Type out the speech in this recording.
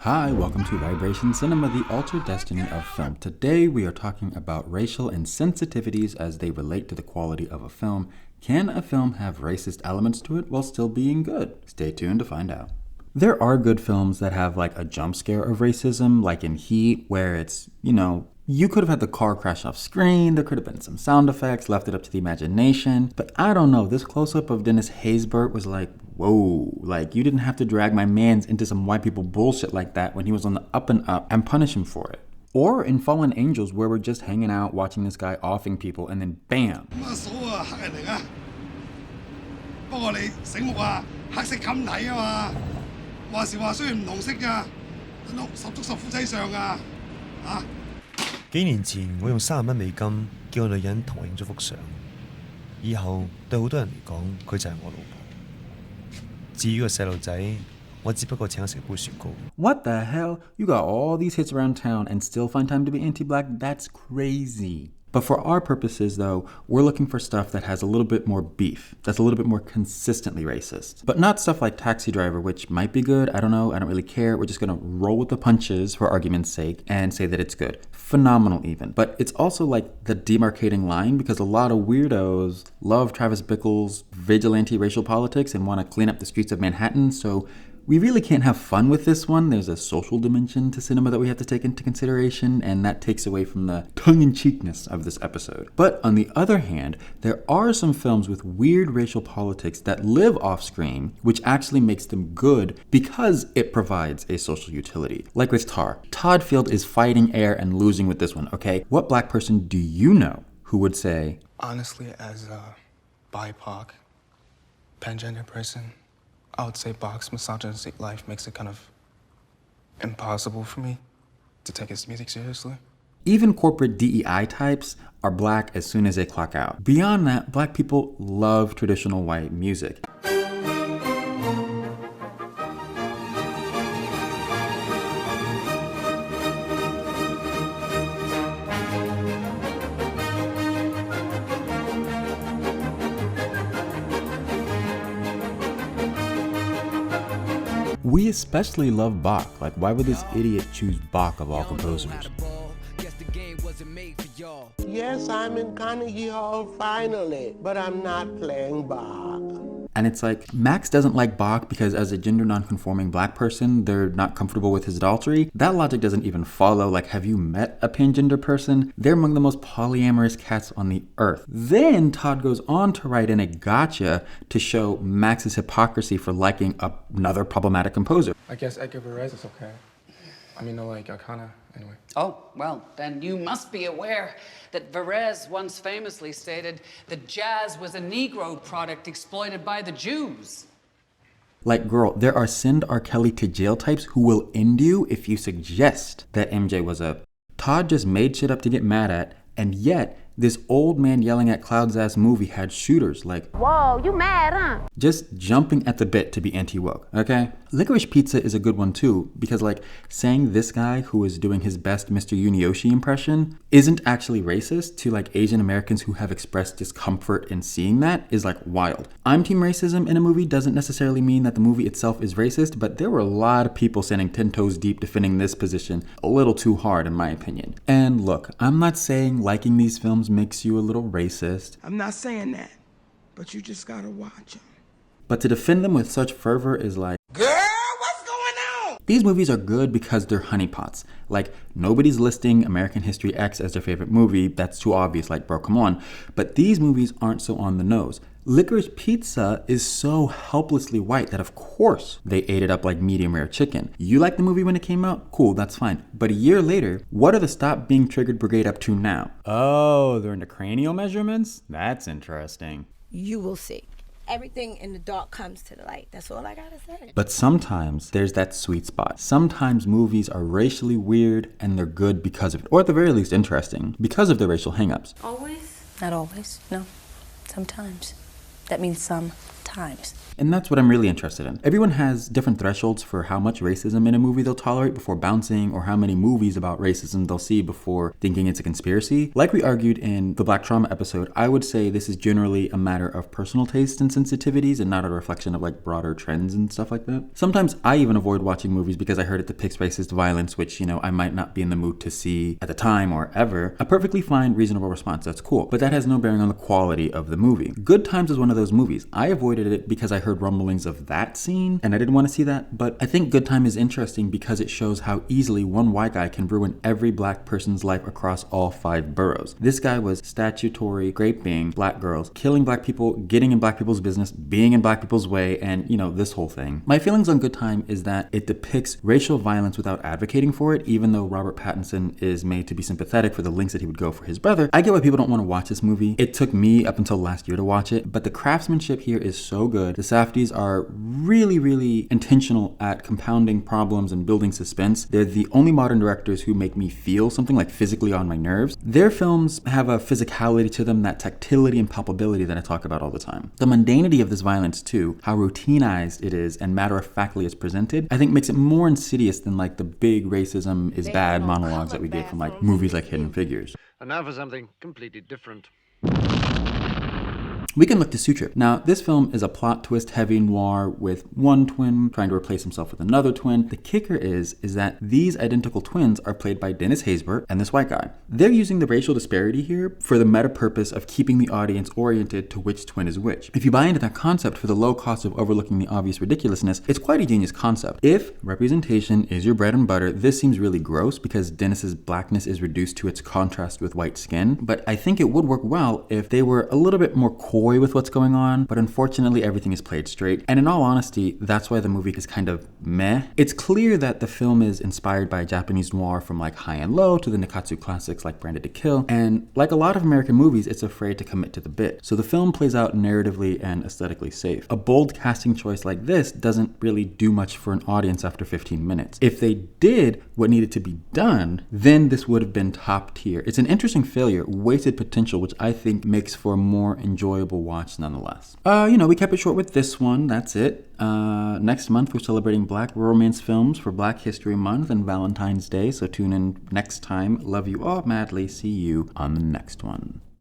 Hi, welcome to Vibration Cinema, the altered destiny of film. Today we are talking about racial insensitivities as they relate to the quality of a film. Can a film have racist elements to it while still being good? Stay tuned to find out. There are good films that have like a jump scare of racism, like in Heat, where it's, you could have had the car crash off screen, there could have been some sound effects, left it up to the imagination. But I don't know, this close-up of Dennis Haysbert was like, whoa, like you didn't have to drag my mans into some white people bullshit like that when he was on the up and up and punish him for it. Or in Fallen Angels, where we're just hanging out watching this guy offing people and then bam. What the hell? You got all these hits around town and still find time to be anti-black? That's crazy. But for our purposes, though, we're looking for stuff that has a little bit more beef, that's a little bit more consistently racist. But not stuff like Taxi Driver, which might be good, I don't know, I don't really care. We're just gonna roll with the punches for argument's sake and say that it's good. Phenomenal even. But it's also like the demarcating line because a lot of weirdos love Travis Bickle's vigilante racial politics and want to clean up the streets of Manhattan, so we really can't have fun with this one. There's a social dimension to cinema that we have to take into consideration, and that takes away from the tongue-in-cheekness of this episode. But on the other hand, there are some films with weird racial politics that live off-screen, which actually makes them good because it provides a social utility. Like with Tar. Todd Field is fighting air and losing with this one, okay? What black person do you know who would say, honestly, as a BIPOC, pangender person, I would say Bach's misogynistic life makes it kind of impossible for me to take his music seriously. Even corporate DEI types are black as soon as they clock out. Beyond that, black people love traditional white music. We especially love Bach. Like, why would this idiot choose Bach of all composers? Yes, I'm in Carnegie Hall finally, but I'm not playing Bach. And it's like, Max doesn't like Bach because as a gender non-conforming black person, they're not comfortable with his adultery. That logic doesn't even follow. Like, have you met a pangender person? They're among the most polyamorous cats on the earth. Then Todd goes on to write in a gotcha to show Max's hypocrisy for liking another problematic composer. I guess Edgar Varese is okay. I mean, anyway. Oh, well, then you must be aware that Varese once famously stated that jazz was a Negro product exploited by the Jews. Like, girl, there are send R. Kelly to jail types who will end you if you suggest that MJ was a... Todd just made shit up to get mad at, and yet this old man yelling at Cloud's ass movie had shooters like, whoa, you mad, huh? Just jumping at the bit to be anti-woke, okay? Licorice Pizza is a good one too, because like saying this guy who is doing his best Mr. Yunioshi impression isn't actually racist to like Asian Americans who have expressed discomfort in seeing that is like wild. I'm team racism in a movie doesn't necessarily mean that the movie itself is racist, but there were a lot of people standing 10 toes deep defending this position a little too hard in my opinion. And look, I'm not saying liking these films makes you a little racist. I'm not saying that, but you just gotta watch them. But to defend them with such fervor is like, Girl, what's going on? These movies are good because they're honeypots. Like, nobody's listing American History X as their favorite movie. That's too obvious, like, bro, come on. But these movies aren't so on the nose. Licorice Pizza is so helplessly white that of course they ate it up like medium rare chicken. You liked the movie when it came out? Cool, that's fine. But a year later, what are the Stop Being Triggered Brigade up to now? Oh, they're into cranial measurements? That's interesting. You will see. Everything in the dark comes to the light. That's all I gotta say. But sometimes there's that sweet spot. Sometimes movies are racially weird and they're good because of it. Or at the very least interesting, because of their racial hangups. Always? Not always, no. Sometimes. That means sometimes. times. And that's what I'm really interested in. Everyone has different thresholds for how much racism in a movie they'll tolerate before bouncing, or how many movies about racism they'll see before thinking it's a conspiracy. Like we argued in the Black Trauma episode, I would say this is generally a matter of personal taste and sensitivities and not a reflection of like broader trends and stuff like that. Sometimes I even avoid watching movies because I heard it depicts racist violence, which, I might not be in the mood to see at the time or ever. A perfectly fine, reasonable response, that's cool. But that has no bearing on the quality of the movie. Good Times is one of those movies. I avoided it because I heard rumblings of that scene and I didn't want to see that, but I think Good Time is interesting because it shows how easily one white guy can ruin every black person's life across all 5 boroughs. This guy was statutory raping black girls, killing black people, getting in black people's business, being in black people's way, and this whole thing. My feelings on Good Time is that it depicts racial violence without advocating for it, even though Robert Pattinson is made to be sympathetic for the lengths that he would go for his brother. I get why people don't want to watch this movie. It took me up until last year to watch it, but the craftsmanship here is so good. The Safdies are really, really intentional at compounding problems and building suspense. They're the only modern directors who make me feel something like physically on my nerves. Their films have a physicality to them, that tactility and palpability that I talk about all the time. The mundanity of this violence too, how routinized it is and matter-of-factly it's presented, I think makes it more insidious than like the big racism is bad monologues that we get from like movies like Hidden Figures. And now for something completely different. We can look to Suture. Now, this film is a plot twist heavy noir with one twin trying to replace himself with another twin. The kicker is that these identical twins are played by Dennis Haysbert and this white guy. They're using the racial disparity here for the meta purpose of keeping the audience oriented to which twin is which. If you buy into that concept for the low cost of overlooking the obvious ridiculousness, it's quite a genius concept. If representation is your bread and butter, this seems really gross because Dennis's blackness is reduced to its contrast with white skin, but I think it would work well if they were a little bit more coy with what's going on, but unfortunately everything is played straight. And in all honesty, that's why the movie is kind of meh. It's clear that the film is inspired by Japanese noir from like High and Low to the Nikatsu classics like Branded to Kill, and like a lot of American movies, it's afraid to commit to the bit. So the film plays out narratively and aesthetically safe. A bold casting choice like this doesn't really do much for an audience after 15 minutes. If they did what needed to be done, then this would have been top tier. It's an interesting failure, wasted potential, which I think makes for a more enjoyable watch nonetheless. We kept it short with this one. That's it. Next month we're celebrating Black romance films for Black History Month and Valentine's Day, so tune in next time. Love you all madly. See you on the next one.